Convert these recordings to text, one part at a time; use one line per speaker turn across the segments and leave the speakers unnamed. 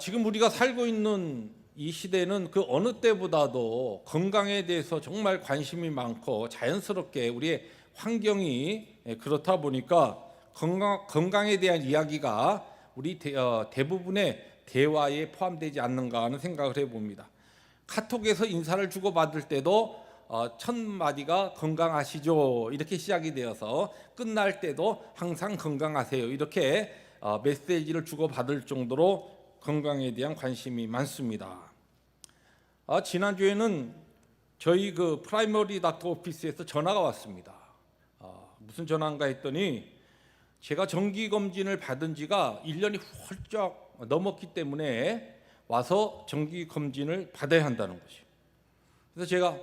지금 우리가 살고 있는 이 시대는 그 어느 때보다도 건강에 대해서 정말 관심이 많고 자연스럽게 우리의 환경이 그렇다 보니까 건강에 대한 이야기가 우리 대부분의 대화에 포함되지 않는가 하는 생각을 해봅니다. 카톡에서 인사를 주고받을 때도 첫 마디가 건강하시죠 이렇게 시작이 되어서 끝날 때도 항상 건강하세요 이렇게 메시지를 주고받을 정도로 건강에 대한 관심이 많습니다. 지난주에는 저희 그 프라이머리 닥터 오피스에서 전화가 왔습니다. 무슨 전화인가 했더니 제가 정기 검진을 받은 지가 1년이 훌쩍 넘었기 때문에 와서 정기 검진을 받아야 한다는 것이에요. 그래서 제가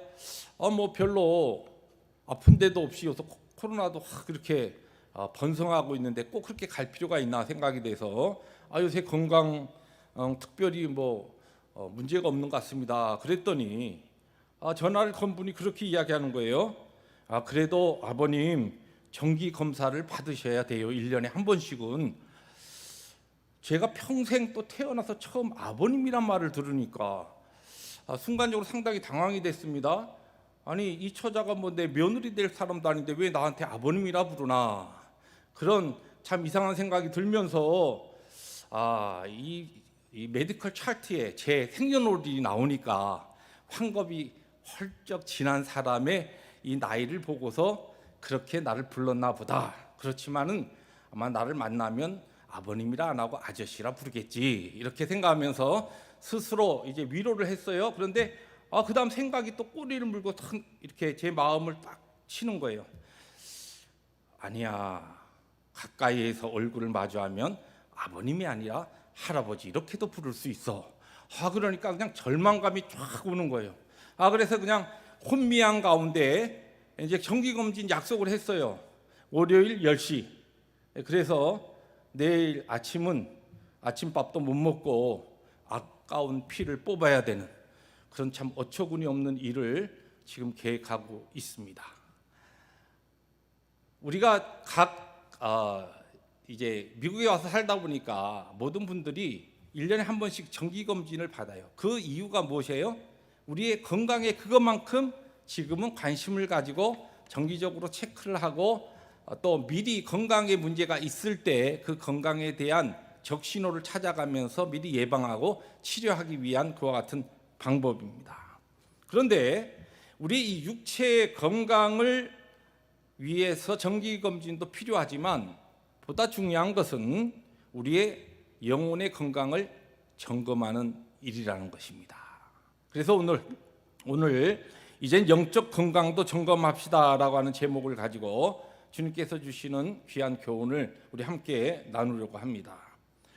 뭐 별로 아픈 데도 없이 요새 코로나도 그렇게 번성하고 있는데 꼭 그렇게 갈 필요가 있나 생각이 돼서 요새 건강 특별히 문제가 없는 것 같습니다. 그랬더니 전화를 건 분이 그렇게 이야기하는 거예요. 그래도 아버님 정기 검사를 받으셔야 돼요. 1년에 한 번씩은. 제가 평생 또 태어나서 처음 아버님이란 말을 들으니까 순간적으로 상당히 당황이 됐습니다. 아니 이 처자가 내 며느리 될 사람도 아닌데 왜 나한테 아버님이라 부르나, 그런 참 이상한 생각이 들면서 이 메디컬 차트에 제 생년월일이 나오니까 환갑이 헐쩍 지난 사람의 이 나이를 보고서 그렇게 나를 불렀나 보다. 그렇지만은 아마 나를 만나면 아버님이라 안 하고 아저씨라 부르겠지 이렇게 생각하면서 스스로 이제 위로를 했어요. 그런데 그다음 생각이 또 꼬리를 물고 탁 이렇게 제 마음을 딱 치는 거예요. 아니야, 가까이에서 얼굴을 마주하면 아버님이 아니라 할아버지 이렇게도 부를 수 있어. 그러니까 그냥 절망감이 쫙 오는 거예요. 그래서 그냥 혼미한 가운데 이제 정기검진 약속을 했어요. 월요일 10시. 그래서 내일 아침은 아침밥도 못 먹고 아까운 피를 뽑아야 되는 그런 참 어처구니 없는 일을 지금 계획하고 있습니다. 우리가 이제 미국에 와서 살다 보니까 모든 분들이 1년에 한 번씩 정기검진을 받아요. 그 이유가 무엇이에요? 우리의 건강에 그것만큼 지금은 관심을 가지고 정기적으로 체크를 하고 또 미리 건강에 문제가 있을 때 그 건강에 대한 적신호를 찾아가면서 미리 예방하고 치료하기 위한 그와 같은 방법입니다. 그런데 우리 이 육체의 건강을 위해서 정기검진도 필요하지만 보다 중요한 것은 우리의 영혼의 건강을 점검하는 일이라는 것입니다. 그래서 오늘 이젠 영적 건강도 점검합시다라고 하는 제목을 가지고 주님께서 주시는 귀한 교훈을 우리 함께 나누려고 합니다.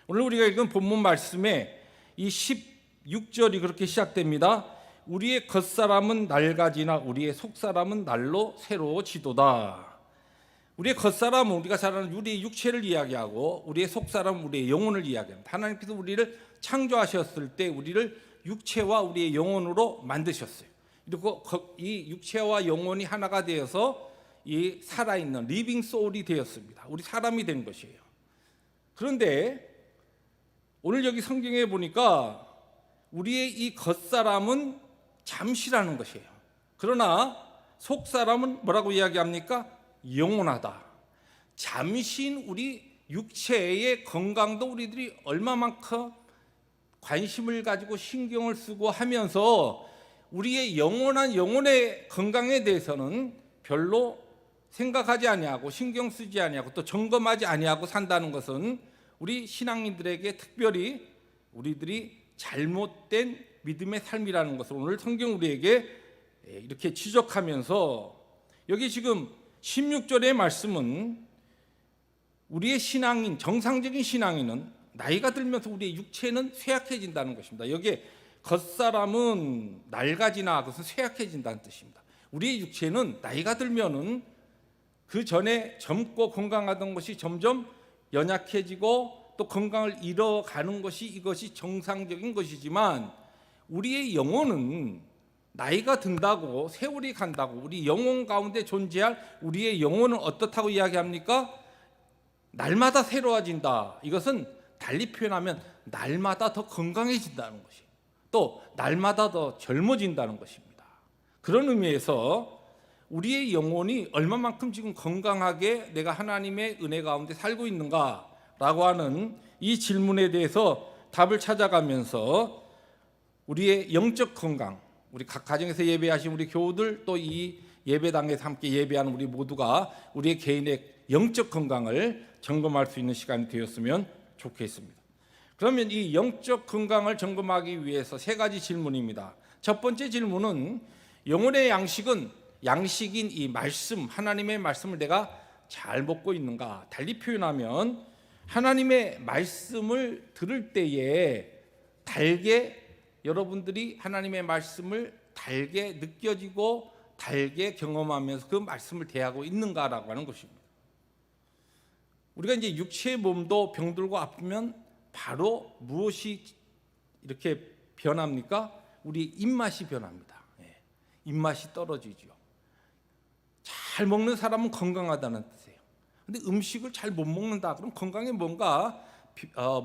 오늘 우리가 읽은 본문 말씀에 이 16절이 그렇게 시작됩니다. 우리의 겉사람은 낡아지나 우리의 속사람은 날로 새로워지도다. 우리의 겉사람은 우리가 잘 아는 우리의 육체를 이야기하고 우리의 속사람은 우리의 영혼을 이야기합니다. 하나님께서 우리를 창조하셨을 때 우리를 육체와 우리의 영혼으로 만드셨어요. 그리고 이 육체와 영혼이 하나가 되어서 이 살아있는 리빙 소울이 되었습니다. 우리 사람이 된 것이에요. 그런데 오늘 여기 성경에 보니까 우리의 이 겉사람은 잠시라는 것이에요. 그러나 속사람은 뭐라고 이야기합니까? 영원하다. 잠시인 우리 육체의 건강도 우리들이 얼마만큼 관심을 가지고 신경을 쓰고 하면서 우리의 영원한 영혼의 건강에 대해서는 별로 생각하지 아니하고 신경 쓰지 아니하고 또 점검하지 아니하고 산다는 것은 우리 신앙인들에게 특별히 우리들이 잘못된 믿음의 삶이라는 것을 오늘 성경 우리에게 이렇게 지적하면서, 여기 지금 16절의 말씀은 우리의 신앙인, 정상적인 신앙인은 나이가 들면서 우리의 육체는 쇠약해진다는 것입니다. 여기에 겉사람은 낡아지나 그것은 쇠약해진다는 뜻입니다. 우리의 육체는 나이가 들면은 그 전에 젊고 건강하던 것이 점점 연약해지고 또 건강을 잃어가는 것이 이것이 정상적인 것이지만 우리의 영혼은 나이가 든다고 세월이 간다고 우리 영혼 가운데 존재할 우리의 영혼은 어떻다고 이야기합니까? 날마다 새로워진다. 이것은 달리 표현하면 날마다 더 건강해진다는 것이에요. 또 날마다 더 젊어진다는 것입니다. 그런 의미에서 우리의 영혼이 얼마만큼 지금 건강하게 내가 하나님의 은혜 가운데 살고 있는가라고 하는 이 질문에 대해서 답을 찾아가면서 우리의 영적 건강, 우리 각 가정에서 예배하신 우리 교우들, 또 이 예배당에서 함께 예배하는 우리 모두가 우리의 개인의 영적 건강을 점검할 수 있는 시간이 되었으면 좋겠습니다. 그러면 이 영적 건강을 점검하기 위해서 세 가지 질문입니다. 첫 번째 질문은 영혼의 양식인 이 말씀, 하나님의 말씀을 내가 잘 먹고 있는가? 달리 표현하면 하나님의 말씀을 들을 때에 달게, 여러분들이 하나님의 말씀을 달게 느껴지고 달게 경험하면서 그 말씀을 대하고 있는가라고 하는 것입니다. 우리가 이제 육체의 몸도 병들고 아프면 바로 무엇이 이렇게 변합니까? 우리 입맛이 변합니다. 입맛이 떨어지죠. 잘 먹는 사람은 건강하다는 뜻이에요. 근데 음식을 잘 못 먹는다. 그럼 건강에 뭔가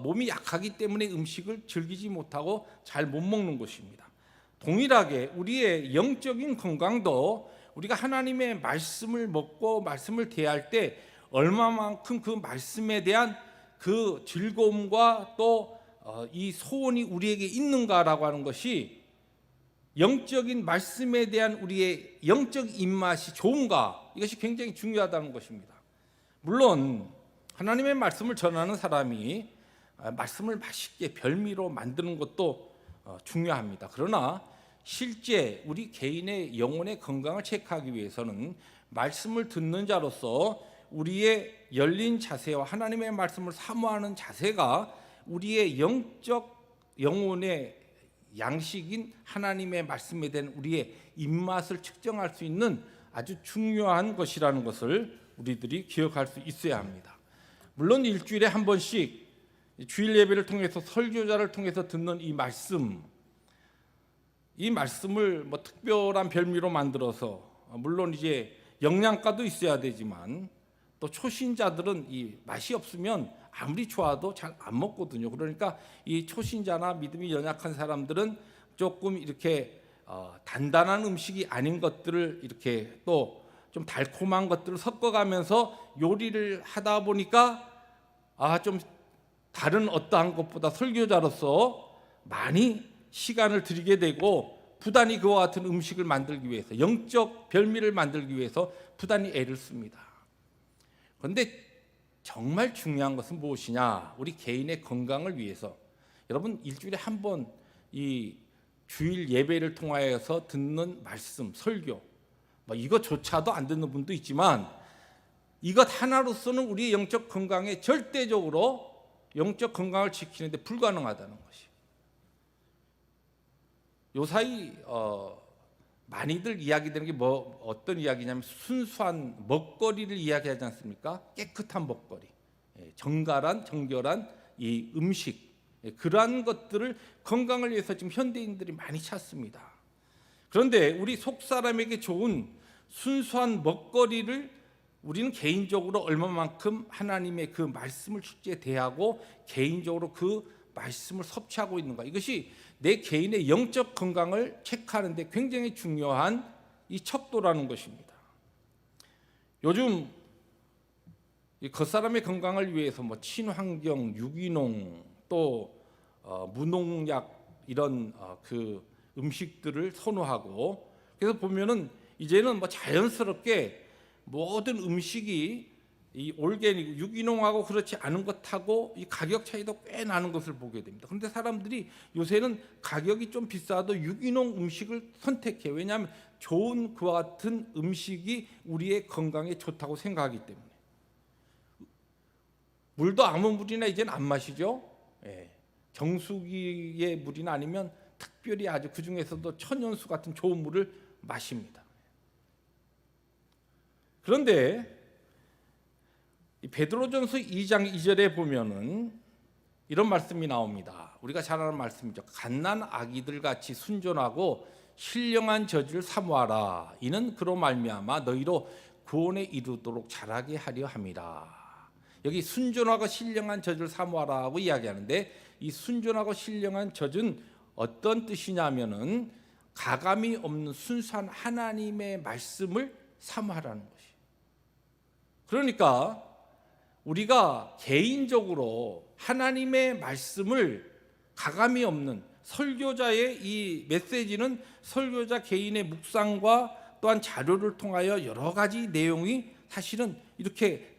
몸이 약하기 때문에 음식을 즐기지 못하고 잘 못 먹는 것입니다. 동일하게 우리의 영적인 건강도 우리가 하나님의 말씀을 먹고 말씀을 대할 때 얼마만큼 그 말씀에 대한 그 즐거움과 또 이 소원이 우리에게 있는가라고 하는 것이, 영적인 말씀에 대한 우리의 영적 입맛이 좋은가, 이것이 굉장히 중요하다는 것입니다. 물론 하나님의 말씀을 전하는 사람이 말씀을 맛있게 별미로 만드는 것도 중요합니다. 그러나 실제 우리 개인의 영혼의 건강을 체크하기 위해서는 말씀을 듣는 자로서 우리의 열린 자세와 하나님의 말씀을 사모하는 자세가 우리의 영혼의 양식인 하나님의 말씀에 대한 우리의 입맛을 측정할 수 있는 아주 중요한 것이라는 것을 우리들이 기억할 수 있어야 합니다. 물론 일주일에 한 번씩 주일 예배를 통해서 설교자를 통해서 듣는 이 말씀을 뭐 특별한 별미로 만들어서, 물론 이제 영양가도 있어야 되지만 또 초신자들은 이 맛이 없으면 아무리 좋아도 잘 안 먹거든요. 그러니까 이 초신자나 믿음이 연약한 사람들은 조금 이렇게 단단한 음식이 아닌 것들을 이렇게 또 좀 달콤한 것들을 섞어가면서 요리를 하다 보니까 좀 다른 어떠한 것보다 설교자로서 많이 시간을 들이게 되고 부단히 그와 같은 음식을 만들기 위해서, 영적 별미를 만들기 위해서 부단히 애를 씁니다. 그런데 정말 중요한 것은 무엇이냐? 우리 개인의 건강을 위해서 여러분 일주일에 한 번 이 주일 예배를 통하여서 듣는 말씀, 설교, 이것조차도 안 듣는 분도 있지만 이것 하나로서는 우리의 영적 건강에 절대적으로 영적 건강을 지키는데 불가능하다는 것이. 요사이 많이들 이야기되는 게 어떤 이야기냐면 순수한 먹거리를 이야기하지 않습니까? 깨끗한 먹거리, 정결한 이 음식, 그러한 것들을 건강을 위해서 지금 현대인들이 많이 찾습니다. 그런데 우리 속사람에게 좋은 순수한 먹거리를 우리는 개인적으로 얼마만큼 하나님의 그 말씀을 실제 대하고 개인적으로 그 말씀을 섭취하고 있는가, 이것이 내 개인의 영적 건강을 체크하는 데 굉장히 중요한 이 척도라는 것입니다. 요즘 이 겉사람의 건강을 위해서 친환경, 유기농, 또 무농약 이런 그 음식들을 선호하고, 그래서 보면은 이제는 자연스럽게 모든 음식이 이 올게닉, 유기농하고 그렇지 않은 것하고 이 가격 차이도 꽤 나는 것을 보게 됩니다. 그런데 사람들이 요새는 가격이 좀 비싸도 유기농 음식을 선택해요. 왜냐하면 좋은 그와 같은 음식이 우리의 건강에 좋다고 생각하기 때문에. 물도 아무 물이나 이제는 안 마시죠. 정수기의 물이나 아니면 특별히 아주 그 중에서도 천연수 같은 좋은 물을 마십니다. 그런데 베드로전서 2장 2절에 보면은 이런 말씀이 나옵니다. 우리가 잘 아는 말씀이죠. 갓난 아기들 같이 순전하고 신령한 저지를 사모하라. 이는 그로 말미암아 너희로 구원에 이르도록 자라게 하려 함이라. 여기 순전하고 신령한 젖을 사모하라고 이야기하는데, 이 순전하고 신령한 젖은 어떤 뜻이냐면은 가감이 없는 순수한 하나님의 말씀을 사모하라는 것이. 그러니까 우리가 개인적으로 하나님의 말씀을 가감이 없는, 설교자의 이 메시지는 설교자 개인의 묵상과 또한 자료를 통하여 여러 가지 내용이 사실은 이렇게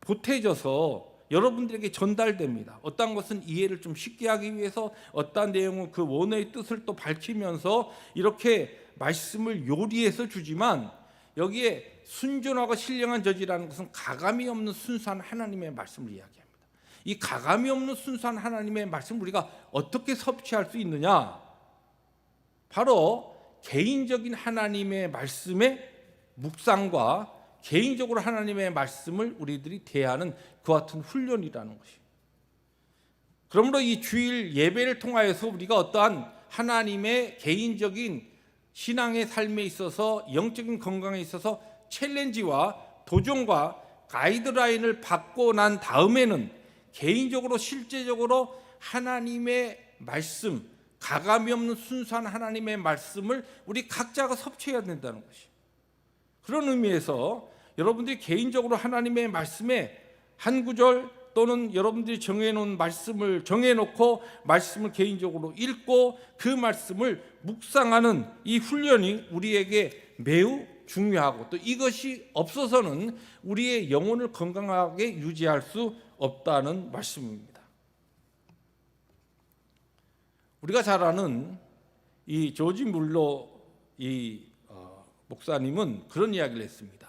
보태져서 여러분들에게 전달됩니다. 어떤 것은 이해를 좀 쉽게 하기 위해서, 어떤 내용은 그 원어의 뜻을 또 밝히면서 이렇게 말씀을 요리해서 주지만, 여기에 순전하고 신령한 젖이라는 것은 가감이 없는 순수한 하나님의 말씀을 이야기합니다. 이 가감이 없는 순수한 하나님의 말씀을 우리가 어떻게 섭취할 수 있느냐? 바로 개인적인 하나님의 말씀의 묵상과 개인적으로 하나님의 말씀을 우리들이 대하는 그와 같은 훈련이라는 것이. 그러므로 이 주일 예배를 통하여서 우리가 어떠한 하나님의 개인적인 신앙의 삶에 있어서, 영적인 건강에 있어서 챌린지와 도전과 가이드라인을 받고 난 다음에는 개인적으로 실제적으로 하나님의 말씀, 가감이 없는 순수한 하나님의 말씀을 우리 각자가 섭취해야 된다는 것이. 그런 의미에서 여러분들이 개인적으로 하나님의 말씀에 한 구절 또는 여러분들이 정해놓은 말씀을 정해놓고 말씀을 개인적으로 읽고 그 말씀을 묵상하는 이 훈련이 우리에게 매우 중요하고, 또 이것이 없어서는 우리의 영혼을 건강하게 유지할 수 없다는 말씀입니다. 우리가 잘 아는 이 조지 물러 목사님은 그런 이야기를 했습니다.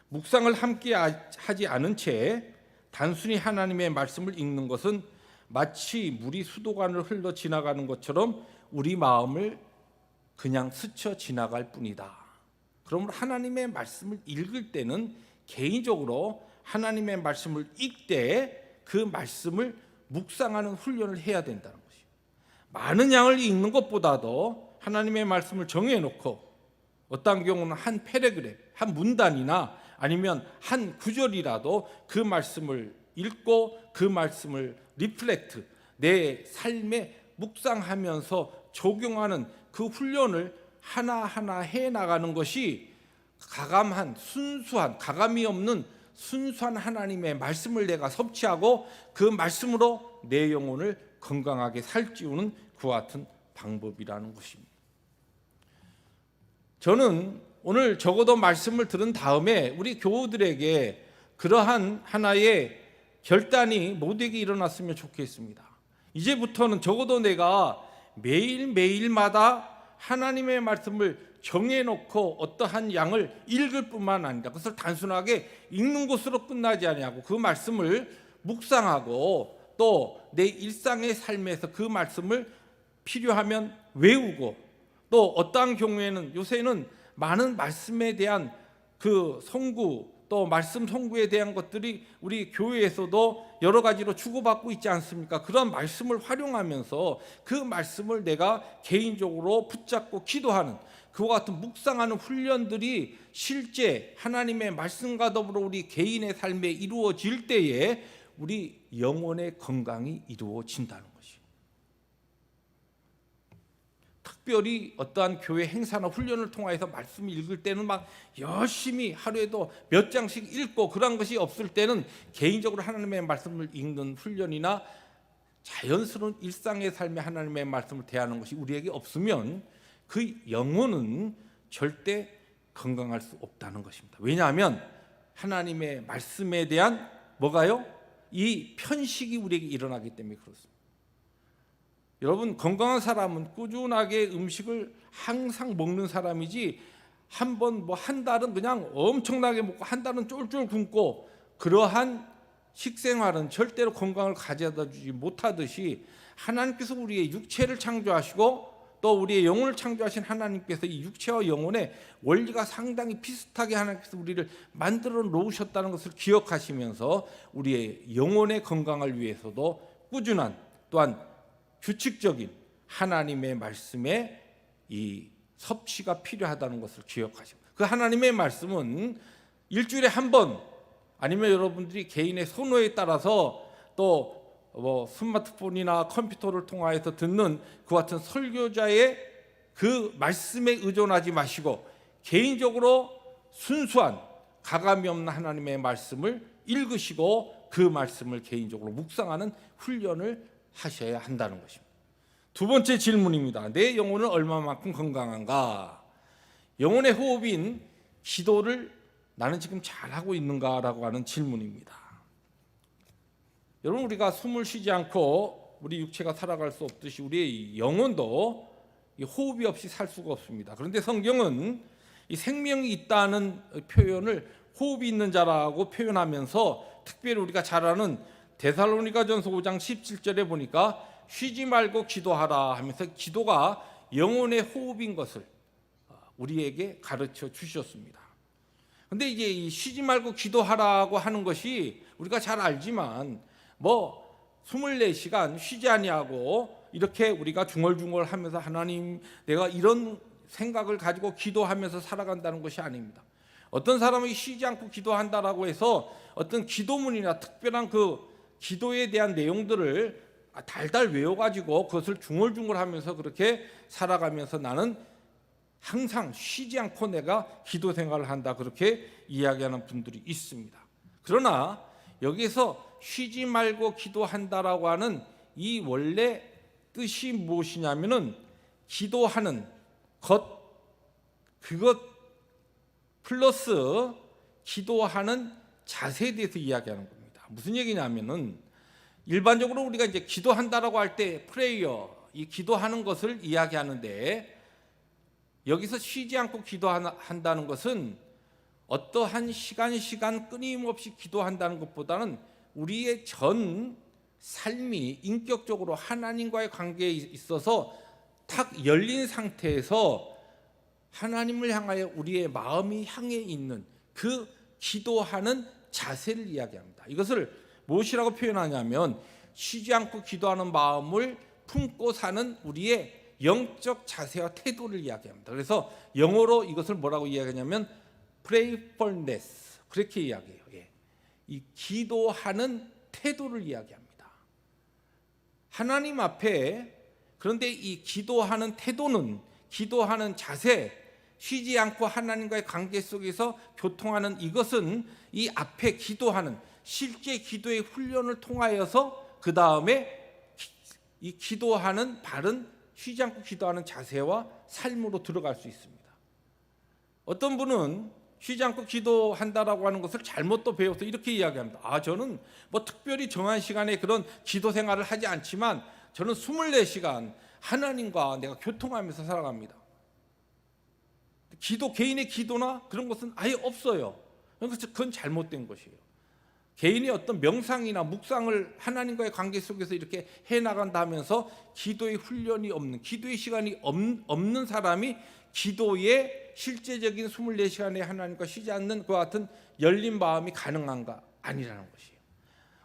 묵상을 함께 하지 않은 채 단순히 하나님의 말씀을 읽는 것은 마치 물이 수도관을 흘러 지나가는 것처럼 우리 마음을 그냥 스쳐 지나갈 뿐이다. 그러므로 하나님의 말씀을 읽을 때는 개인적으로 하나님의 말씀을 읽되 그 말씀을 묵상하는 훈련을 해야 된다는 것이에요. 많은 양을 읽는 것보다도 하나님의 말씀을 정해놓고, 어떤 경우는 한 패러그래프, 한 문단이나 아니면 한 구절이라도 그 말씀을 읽고 그 말씀을 리플렉트, 내 삶에 묵상하면서 적용하는 그 훈련을 하나하나 해나가는 것이 가감한, 순수한, 가감이 없는 순수한 하나님의 말씀을 내가 섭취하고 그 말씀으로 내 영혼을 건강하게 살찌우는 그와 같은 방법이라는 것입니다. 저는 오늘 적어도 말씀을 들은 다음에 우리 교우들에게 그러한 하나의 결단이 모두에게 일어났으면 좋겠습니다. 이제부터는 적어도 내가 매일매일마다 하나님의 말씀을 정해놓고 어떠한 양을 읽을 뿐만 아니라 그것을 단순하게 읽는 것으로 끝나지 아니하고 그 말씀을 묵상하고 또 내 일상의 삶에서 그 말씀을 필요하면 외우고, 또 어떠한 경우에는 요새는 많은 말씀에 대한 그 송구, 또 말씀 송구에 대한 것들이 우리 교회에서도 여러 가지로 주고받고 있지 않습니까? 그런 말씀을 활용하면서 그 말씀을 내가 개인적으로 붙잡고 기도하는 그와 같은 묵상하는 훈련들이 실제 하나님의 말씀과 더불어 우리 개인의 삶에 이루어질 때에 우리 영혼의 건강이 이루어진다는 것이에요. 특별히 어떠한 교회 행사나 훈련을 통해서 말씀을 읽을 때는 막 열심히 하루에도 몇 장씩 읽고 그런 것이 없을 때는 개인적으로 하나님의 말씀을 읽는 훈련이나 자연스러운 일상의 삶에 하나님의 말씀을 대하는 것이 우리에게 없으면 그 영혼은 절대 건강할 수 없다는 것입니다. 왜냐하면 하나님의 말씀에 대한 뭐가요? 이 편식이 우리에게 일어나기 때문에 그렇습니다. 여러분, 건강한 사람은 꾸준하게 음식을 항상 먹는 사람이지, 한 번 한 달은 그냥 엄청나게 먹고 한 달은 쫄쫄 굶고 그러한 식생활은 절대로 건강을 가져다 주지 못하듯이, 하나님께서 우리의 육체를 창조하시고 또 우리의 영혼을 창조하신 하나님께서 이 육체와 영혼의 원리가 상당히 비슷하게 하나님께서 우리를 만들어 놓으셨다는 것을 기억하시면서 우리의 영혼의 건강을 위해서도 꾸준한, 또한 규칙적인 하나님의 말씀의 이 섭취가 필요하다는 것을 기억하시고, 그 하나님의 말씀은 일주일에 한 번 아니면 여러분들이 개인의 선호에 따라서 또 뭐 스마트폰이나 컴퓨터를 통하여서 듣는 그 같은 설교자의 그 말씀에 의존하지 마시고 개인적으로 순수한 가감이 없는 하나님의 말씀을 읽으시고 그 말씀을 개인적으로 묵상하는 훈련을 하셔야 한다는 것입니다. 두 번째 질문입니다. 내 영혼은 얼마만큼 건강한가? 영혼의 호흡인 기도를 나는 지금 잘하고 있는가라고 하는 질문입니다. 여러분, 우리가 숨을 쉬지 않고 우리 육체가 살아갈 수 없듯이 우리의 영혼도 호흡이 없이 살 수가 없습니다. 그런데 성경은 이 생명이 있다는 표현을 호흡이 있는 자라고 표현하면서 특별히 우리가 잘 아는 데살로니가전서 5장 17절에 보니까 쉬지 말고 기도하라 하면서 기도가 영혼의 호흡인 것을 우리에게 가르쳐 주셨습니다. 근데 이제 이 쉬지 말고 기도하라고 하는 것이 우리가 잘 알지만 뭐 24시간 쉬지 아니하고 이렇게 우리가 중얼중얼하면서 하나님 내가 이런 생각을 가지고 기도하면서 살아간다는 것이 아닙니다. 어떤 사람이 쉬지 않고 기도한다라고 해서 어떤 기도문이나 특별한 그 기도에 대한 내용들을 달달 외워가지고 그것을 중얼중얼하면서 그렇게 살아가면서 나는 항상 쉬지 않고 내가 기도 생활을 한다, 그렇게 이야기하는 분들이 있습니다. 그러나 여기서 쉬지 말고 기도한다라고 하는 이 원래 뜻이 무엇이냐면은 기도하는 것, 그것 플러스 기도하는 자세에 대해서 이야기하는 겁니다. 무슨 얘기냐면은 일반적으로 우리가 이제 기도한다라고 할 때 프레이어, 이 기도하는 것을 이야기하는데 여기서 쉬지 않고 기도한다는 것은 어떠한 시간 끊임없이 기도한다는 것보다는 우리의 전 삶이 인격적으로 하나님과의 관계에 있어서 탁 열린 상태에서 하나님을 향하여 우리의 마음이 향해 있는 그 기도하는 자세를 이야기합니다. 이것을 무엇이라고 표현하냐면 쉬지 않고 기도하는 마음을 품고 사는 우리의 영적 자세와 태도를 이야기합니다. 그래서 영어로 이것을 뭐라고 이야기하냐면 prayerfulness, 그렇게 이야기해요. 이 기도하는 태도를 이야기합니다. 하나님 앞에, 그런데 이 기도하는 태도는, 기도하는 자세, 쉬지 않고 하나님과의 관계 속에서 교통하는 이것은 이 앞에 기도하는 실제 기도의 훈련을 통하여서 그 다음에 이 기도하는 바른 쉬지 않고 기도하는 자세와 삶으로 들어갈 수 있습니다. 어떤 분은 쉬지 않고 기도한다라고 하는 것을 잘못 또 배워서 이렇게 이야기합니다. 저는 뭐 특별히 정한 시간에 그런 기도 생활을 하지 않지만 저는 24시간 하나님과 내가 교통하면서 살아갑니다. 기도, 개인의 기도나 그런 것은 아예 없어요. 그건 잘못된 것이에요. 개인의 어떤 명상이나 묵상을 하나님과의 관계 속에서 이렇게 해나간다면서 기도의 훈련이 없는, 기도의 시간이 없는 사람이 기도의 실제적인 24시간의 하나님과 쉬지 않는 그와 같은 열린 마음이 가능한가? 아니라는 것이에요.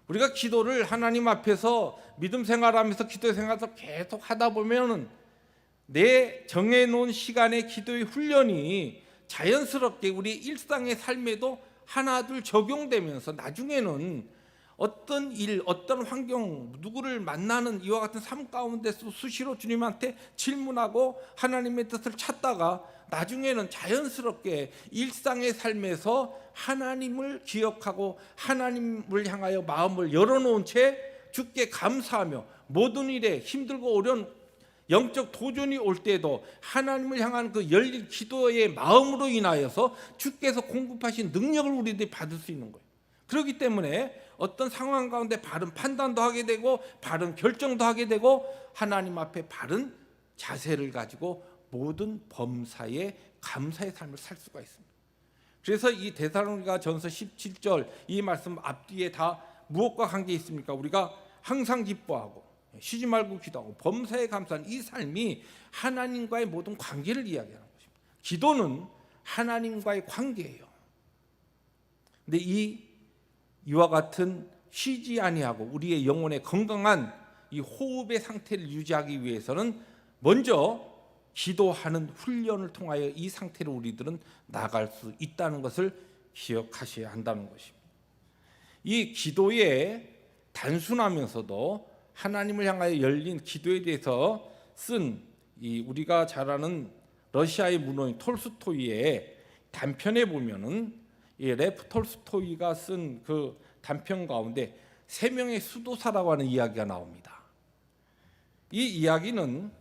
우리가 기도를 하나님 앞에서 믿음 생활하면서 기도 생활에서 계속 하다 보면은 내 정해놓은 시간의 기도의 훈련이 자연스럽게 우리 일상의 삶에도 하나둘 적용되면서 나중에는 어떤 일, 어떤 환경, 누구를 만나는 이와 같은 삶 가운데서 수시로 주님한테 질문하고 하나님의 뜻을 찾다가 나중에는 자연스럽게 일상의 삶에서 하나님을 기억하고 하나님을 향하여 마음을 열어놓은 채 주께 감사하며 모든 일에 힘들고 어려운 영적 도전이 올 때에도 하나님을 향한 그 열린 기도의 마음으로 인하여서 주께서 공급하신 능력을 우리들이 받을 수 있는 거예요. 그렇기 때문에 어떤 상황 가운데 바른 판단도 하게 되고 바른 결정도 하게 되고 하나님 앞에 바른 자세를 가지고 모든 범사에 감사의 삶을 살 수가 있습니다. 그래서 이 데살로니가전서 17절 이 말씀 앞뒤에 다 무엇과 관계 있습니까? 우리가 항상 기뻐하고 쉬지 말고 기도하고 범사에 감사하는 이 삶이 하나님과의 모든 관계를 이야기하는 것입니다. 기도는 하나님과의 관계예요. 근데 이와 같은 쉬지 아니하고 우리의 영혼의 건강한 이 호흡의 상태를 유지하기 위해서는 먼저 기도하는 훈련을 통하여 이 상태로 우리들은 나갈 수 있다는 것을 기억하셔야 한다는 것입니다. 이 기도에 단순하면서도 하나님을 향하여 열린 기도에 대해서 쓴 이 우리가 잘 아는 러시아의 문호인 톨스토이의 단편에 보면은 이 레프 톨스토이가 쓴 그 단편 가운데 세 명의 수도사라고 하는 이야기가 나옵니다. 이 이야기는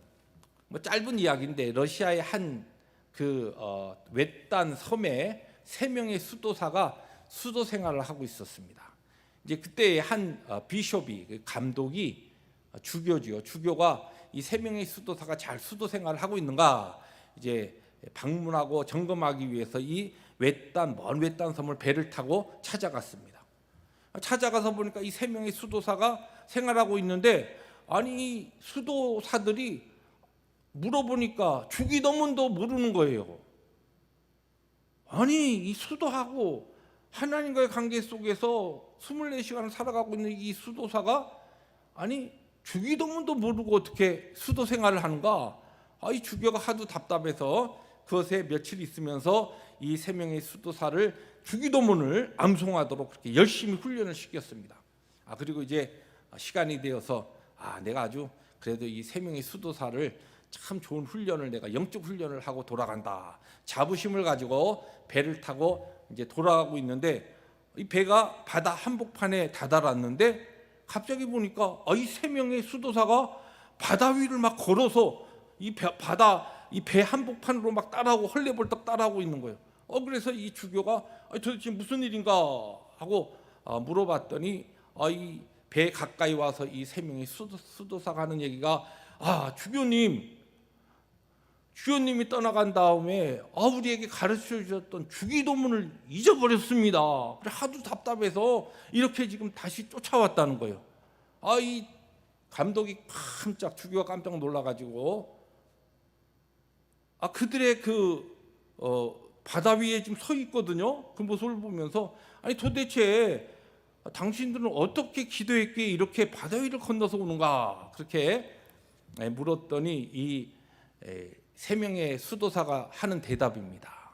뭐 짧은 이야기인데 러시아의 한 그 외딴 섬에 세 명의 수도사가 수도 생활을 하고 있었습니다. 이제 그때 한 비숍이 감독이 주교지요. 주교가 이 세 명의 수도사가 잘 수도 생활을 하고 있는가 이제 방문하고 점검하기 위해서 이 먼 외딴 섬을 배를 타고 찾아갔습니다. 찾아가서 보니까 이 세 명의 수도사가 생활하고 있는데 아니 수도사들이 물어보니까 주기도문도 모르는 거예요. 아니 이 수도하고 하나님과의 관계 속에서 24시간을 살아가고 있는 이 수도사가 아니 주기도문도 모르고 어떻게 수도 생활을 하는가? 이 주교가 하도 답답해서 그것에 며칠 있으면서 이 세 명의 수도사를 주기도문을 암송하도록 그렇게 열심히 훈련을 시켰습니다. 그리고 이제 시간이 되어서 내가 아주 그래도 이 세 명의 수도사를 참 좋은 훈련을 내가 영적 훈련을 하고 돌아간다. 자부심을 가지고 배를 타고 이제 돌아가고 있는데 이 배가 바다 한복판에 다다랐는데 갑자기 보니까 이 세 명의 수도사가 바다 위를 막 걸어서 이 배 한복판으로 막 따라오고 헐레벌떡 따라오고 있는 거예요. 그래서 이 주교가 도대체 무슨 일인가 하고 물어봤더니 이 배 가까이 와서 이 세 명의 수도사가 하는 얘기가 주교님이 떠나간 다음에 우리에게 가르쳐 주셨던 주기도문을 잊어버렸습니다. 하도 답답해서 이렇게 지금 다시 쫓아왔다는 거예요. 이 감독이 주교가 깜짝 놀라가지고 그들의 바다 위에 지금 서 있거든요. 그 모습을 보면서 도대체 당신들은 어떻게 기도했기에 이렇게 바다 위를 건너서 오는가 그렇게 물었더니 이 세 명의 수도사가 하는 대답입니다.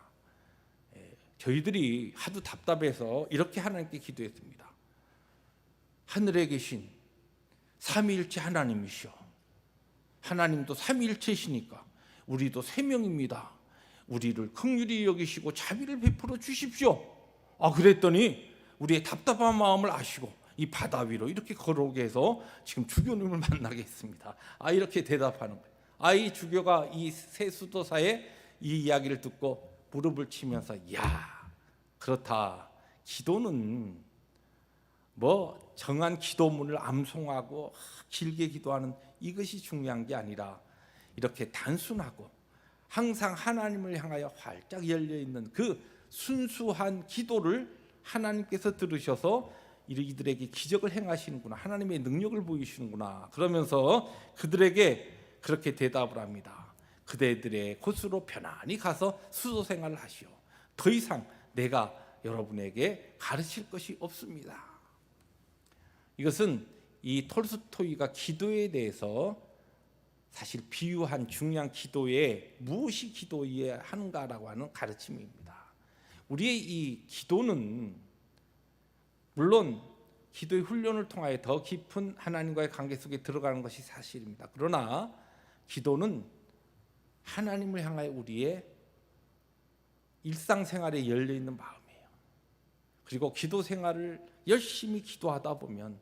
저희들이 하도 답답해서 이렇게 하나님께 기도했습니다. 하늘에 계신 삼위일체 하나님이시여, 하나님도 삼위일체시니까 우리도 세 명입니다. 우리를 긍휼히 여기시고 자비를 베풀어 주십시오. 그랬더니 우리의 답답한 마음을 아시고 이 바다 위로 이렇게 걸어오게 해서 지금 주교님을 만나게 했습니다. 이렇게 대답하는 거예요. 이 주교가 이 세 수도사의 이 이야기를 듣고 무릎을 치면서 그렇다. 기도는 뭐 정한 기도문을 암송하고 길게 기도하는 이것이 중요한 게 아니라 이렇게 단순하고 항상 하나님을 향하여 활짝 열려있는 그 순수한 기도를 하나님께서 들으셔서 이들에게 기적을 행하시는구나, 하나님의 능력을 보이시는구나 그러면서 그들에게 그렇게 대답을 합니다. 그대들의 곳으로 편안히 가서 수도 생활을 하시오. 더 이상 내가 여러분에게 가르칠 것이 없습니다. 이것은 이 톨스토이가 기도에 대해서 사실 비유한 중요한 기도에 무엇이 기도해야 하는가라고 하는 가르침입니다. 우리의 이 기도는 물론 기도의 훈련을 통하여 더 깊은 하나님과의 관계 속에 들어가는 것이 사실입니다. 그러나 기도는 하나님을 향하여 우리의 일상생활에 열려있는 마음이에요. 그리고 기도 생활을 열심히 기도하다 보면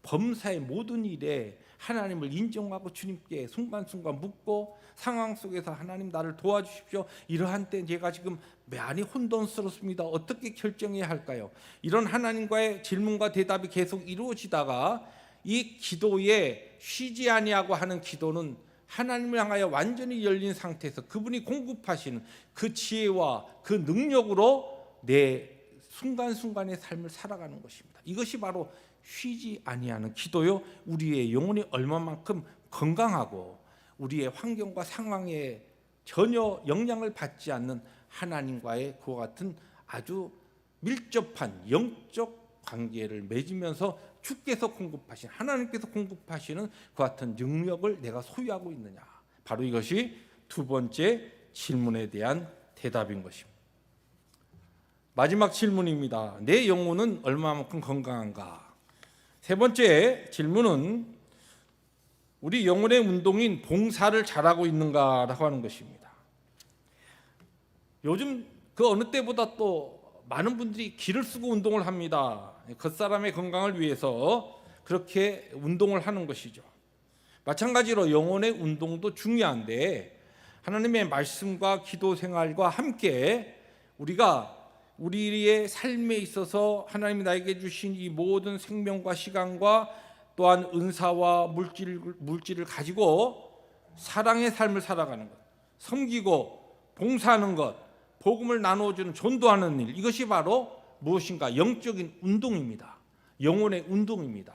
범사의 모든 일에 하나님을 인정하고 주님께 순간순간 묻고 상황 속에서 하나님 나를 도와주십시오. 이러한 때 제가 지금 많이 혼돈스럽습니다. 어떻게 결정해야 할까요? 이런 하나님과의 질문과 대답이 계속 이루어지다가 이 기도에 쉬지 아니하고 하는 기도는 하나님을 향하여 완전히 열린 상태에서 그분이 공급하시는 그 지혜와 그 능력으로 내 순간순간의 삶을 살아가는 것입니다. 이것이 바로 쉬지 아니하는 기도요. 우리의 영혼이 얼마만큼 건강하고 우리의 환경과 상황에 전혀 영향을 받지 않는 하나님과의 그와 같은 아주 밀접한 영적 관계를 맺으면서 주께서 공급하신, 하나님께서 공급하시는 그 같은 능력을 내가 소유하고 있느냐. 바로 이것이 두 번째 질문에 대한 대답인 것입니다. 마지막 질문입니다. 내 영혼은 얼마만큼 건강한가? 세 번째 질문은 우리 영혼의 운동인 봉사를 잘하고 있는가라고 하는 것입니다. 요즘 그 어느 때보다 또 많은 분들이 기를 쓰고 운동을 합니다. 겉사람의 건강을 위해서 그렇게 운동을 하는 것이죠. 마찬가지로 영혼의 운동도 중요한데 하나님의 말씀과 기도 생활과 함께 우리가 우리의 삶에 있어서 하나님이 나에게 주신 이 모든 생명과 시간과 또한 은사와 물질을 가지고 사랑의 삶을 살아가는 것, 섬기고 봉사하는 것, 복음을 나누어주는 전도하는 일, 이것이 바로 무엇인가? 영적인 운동입니다. 영혼의 운동입니다.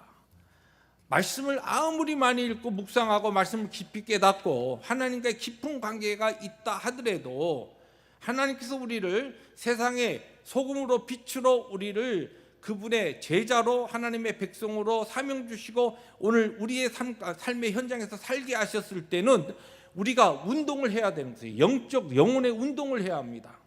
말씀을 아무리 많이 읽고 묵상하고 말씀을 깊이 깨닫고 하나님과의 깊은 관계가 있다 하더라도 하나님께서 우리를 세상의 소금으로 빛으로 우리를 그분의 제자로 하나님의 백성으로 사명 주시고 오늘 우리의 삶의 현장에서 살게 하셨을 때는 우리가 운동을 해야 되는 거예요. 영적 영혼의 운동을 해야 합니다.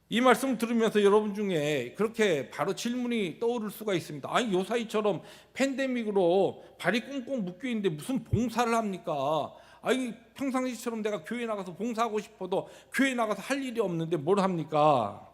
이 말씀 들으면서 여러분 중에 그렇게 바로 질문이 떠오를 수가 있습니다. 아니 요사이처럼 팬데믹으로 발이 꽁꽁 묶여 있는데 무슨 봉사를 합니까? 아니 평상시처럼 내가 교회 나가서 봉사하고 싶어도 교회 나가서 할 일이 없는데 뭘 합니까?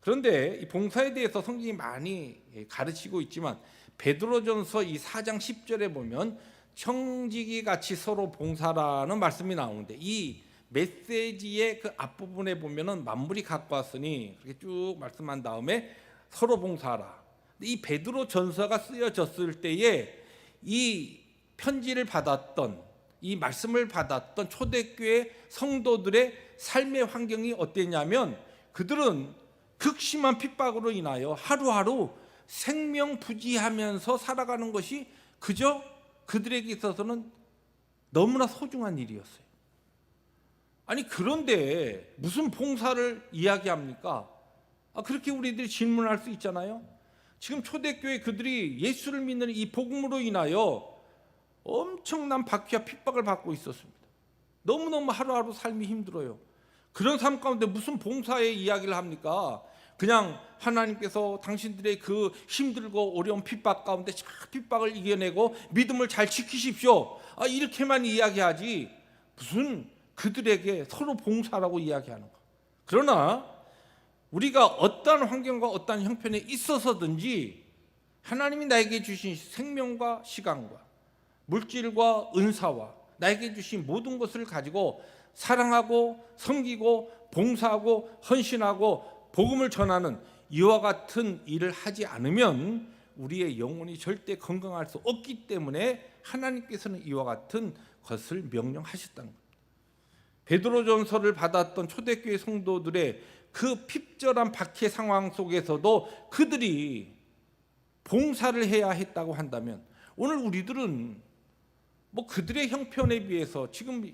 그런데 이 봉사에 대해서 성경이 많이 가르치고 있지만 베드로전서 이 4장 10절에 보면 청지기 같이 서로 봉사라는 말씀이 나오는데 이 메시지의 그 앞부분에 보면은 만물이 갖고 왔으니 그렇게 쭉 말씀한 다음에 서로 봉사하라. 이 베드로 전서가 쓰여졌을 때에 이 편지를 받았던 이 말씀을 받았던 초대교회 성도들의 삶의 환경이 어땠냐면 그들은 극심한 핍박으로 인하여 하루하루 생명부지하면서 살아가는 것이 그저 그들에게 있어서는 너무나 소중한 일이었어요. 아니 그런데 무슨 봉사를 이야기합니까? 그렇게 우리들이 질문할 수 있잖아요. 지금 초대교회 그들이 예수를 믿는 이 복음으로 인하여 엄청난 박해와 핍박을 받고 있었습니다. 너무너무 하루하루 삶이 힘들어요. 그런 삶 가운데 무슨 봉사의 이야기를 합니까? 그냥 하나님께서 당신들의 그 힘들고 어려운 핍박 가운데 잘 핍박을 이겨내고 믿음을 잘 지키십시오. 이렇게만 이야기하지 무슨 그들에게 서로 봉사라고 이야기하는 것. 그러나 우리가 어떠한 환경과 어떠한 형편에 있어서든지 하나님이 나에게 주신 생명과 시간과 물질과 은사와 나에게 주신 모든 것을 가지고 사랑하고 섬기고 봉사하고 헌신하고 복음을 전하는 이와 같은 일을 하지 않으면 우리의 영혼이 절대 건강할 수 없기 때문에 하나님께서는 이와 같은 것을 명령하셨다는 겁니다. 베드로전서를 받았던 초대교회 성도들의 그 핍절한 박해 상황 속에서도 그들이 봉사를 해야 했다고 한다면 오늘 우리들은 그들의 형편에 비해서 지금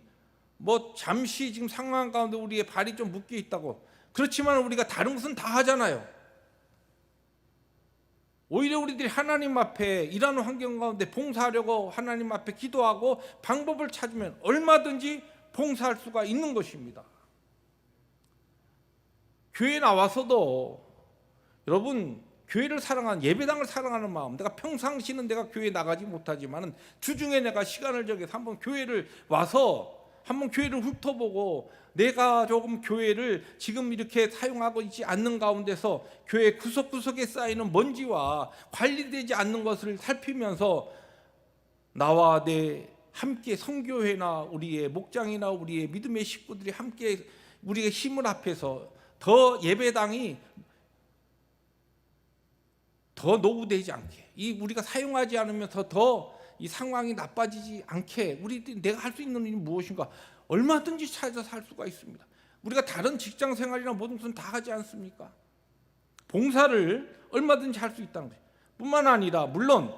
잠시 지금 상황 가운데 우리의 발이 좀 묶여 있다고 그렇지만 우리가 다른 것은 다 하잖아요. 오히려 우리들이 하나님 앞에 일하는 환경 가운데 봉사하려고 하나님 앞에 기도하고 방법을 찾으면 얼마든지 봉사할 수가 있는 것입니다. 교회에 나와서도 여러분 교회를 사랑하는 예배당을 사랑하는 마음, 내가 평상시는 내가 교회에 나가지 못하지만 주중에 내가 시간을 정해서 한번 교회를 와서 한번 교회를 훑어보고 내가 조금 교회를 지금 이렇게 사용하고 있지 않는 가운데서 교회 구석구석에 쌓이는 먼지와 관리되지 않는 것을 살피면서 나와 내 함께 선교회나 우리의 목장이나 우리의 믿음의 식구들이 함께 우리의 힘을 합해서 더 예배당이 더 노후되지 않게 우리가 사용하지 않으면서 더 이 상황이 나빠지지 않게 우리들이 내가 할 수 있는 일이 무엇인가 얼마든지 찾아서 할 수가 있습니다. 우리가 다른 직장 생활이나 모든 것은 다 하지 않습니까? 봉사를 얼마든지 할 수 있다는 거예요. 뿐만 아니라 물론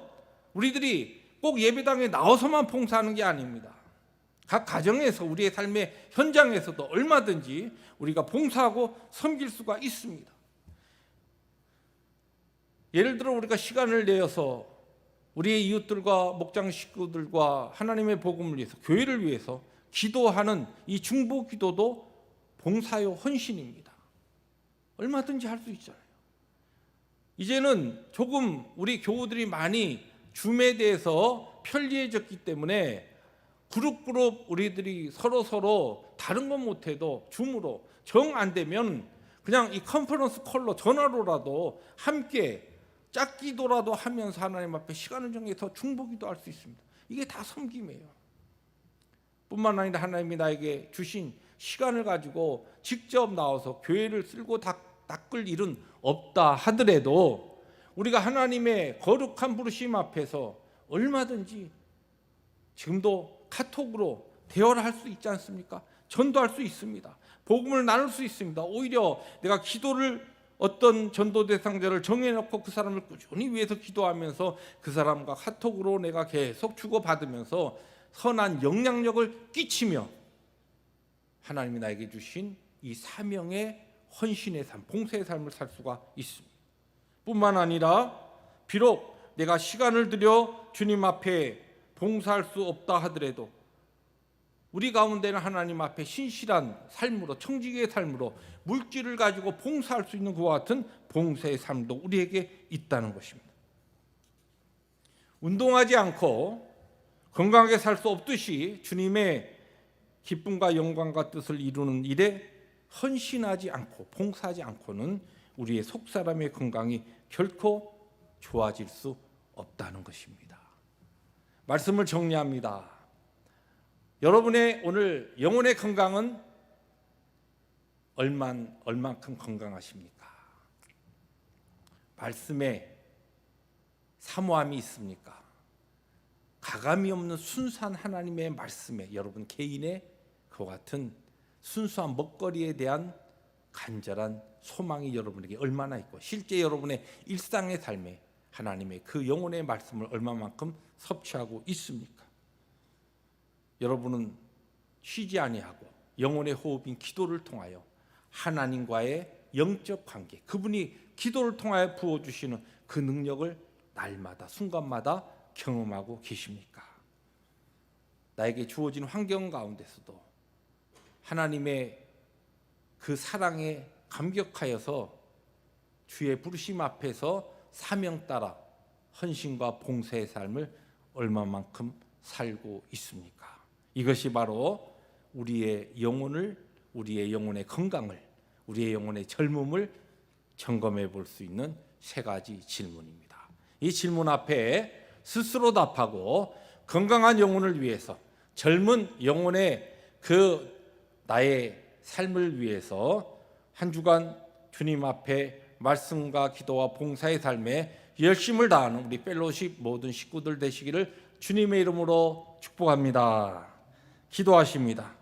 우리들이 꼭 예배당에 나와서만 봉사하는 게 아닙니다. 각 가정에서 우리의 삶의 현장에서도 얼마든지 우리가 봉사하고 섬길 수가 있습니다. 예를 들어 우리가 시간을 내어서 우리의 이웃들과 목장 식구들과 하나님의 복음을 위해서 교회를 위해서 기도하는 이 중보 기도도 봉사요 헌신입니다. 얼마든지 할 수 있잖아요. 이제는 조금 우리 교우들이 많이 줌에 대해서 편리해졌기 때문에 그룹 우리들이 서로 다른 건 못해도 줌으로 정 안 되면 그냥 이 컨퍼런스 콜로 전화로라도 함께 짝기도라도 하면서 하나님 앞에 시간을 정해서 중보기도 할 수 있습니다. 이게 다 섬김이에요. 뿐만 아니라 하나님이 나에게 주신 시간을 가지고 직접 나와서 교회를 쓸고 닦을 일은 없다 하더라도 우리가 하나님의 거룩한 부르심 앞에서 얼마든지 지금도 카톡으로 대화를 할 수 있지 않습니까? 전도할 수 있습니다. 복음을 나눌 수 있습니다. 오히려 내가 기도를 어떤 전도 대상자를 정해놓고 그 사람을 꾸준히 위해서 기도하면서 그 사람과 카톡으로 내가 계속 주고받으면서 선한 영향력을 끼치며 하나님이 나에게 주신 이 사명의 헌신의 삶, 봉사의 삶을 살 수가 있습니다. 뿐만 아니라 비록 내가 시간을 들여 주님 앞에 봉사할 수 없다 하더라도 우리 가운데는 하나님 앞에 신실한 삶으로, 청지기의 삶으로 물질을 가지고 봉사할 수 있는 그와 같은 봉사의 삶도 우리에게 있다는 것입니다. 운동하지 않고 건강하게 살 수 없듯이 주님의 기쁨과 영광과 뜻을 이루는 일에 헌신하지 않고 봉사하지 않고는 우리의 속사람의 건강이 결코 좋아질 수 없다는 것입니다. 말씀을 정리합니다. 여러분의 오늘 영혼의 건강은 얼만큼 건강하십니까? 말씀에 사모함이 있습니까? 가감이 없는 순수한 하나님의 말씀에 여러분 개인의 그와 같은 순수한 먹거리에 대한 간절한 소망이 여러분에게 얼마나 있고 실제 여러분의 일상의 삶에 하나님의 그 영혼의 말씀을 얼마만큼 섭취하고 있습니까? 여러분은 쉬지 아니하고 영혼의 호흡인 기도를 통하여 하나님과의 영적 관계, 그분이 기도를 통하여 부어주시는 그 능력을 날마다 순간마다 경험하고 계십니까? 나에게 주어진 환경 가운데서도 하나님의 그 사랑에 감격하여서 주의 부르심 앞에서 사명 따라 헌신과 봉사의 삶을 얼마만큼 살고 있습니까? 이것이 바로 우리의 영혼을, 우리의 영혼의 건강을, 우리의 영혼의 젊음을 점검해 볼 수 있는 세 가지 질문입니다. 이 질문 앞에 스스로 답하고 건강한 영혼을 위해서, 젊은 영혼의 그 나의 삶을 위해서 한 주간 주님 앞에 말씀과 기도와 봉사의 삶에 열심을 다하는 우리 펠로십 모든 식구들 되시기를 주님의 이름으로 축복합니다. 기도하십니다.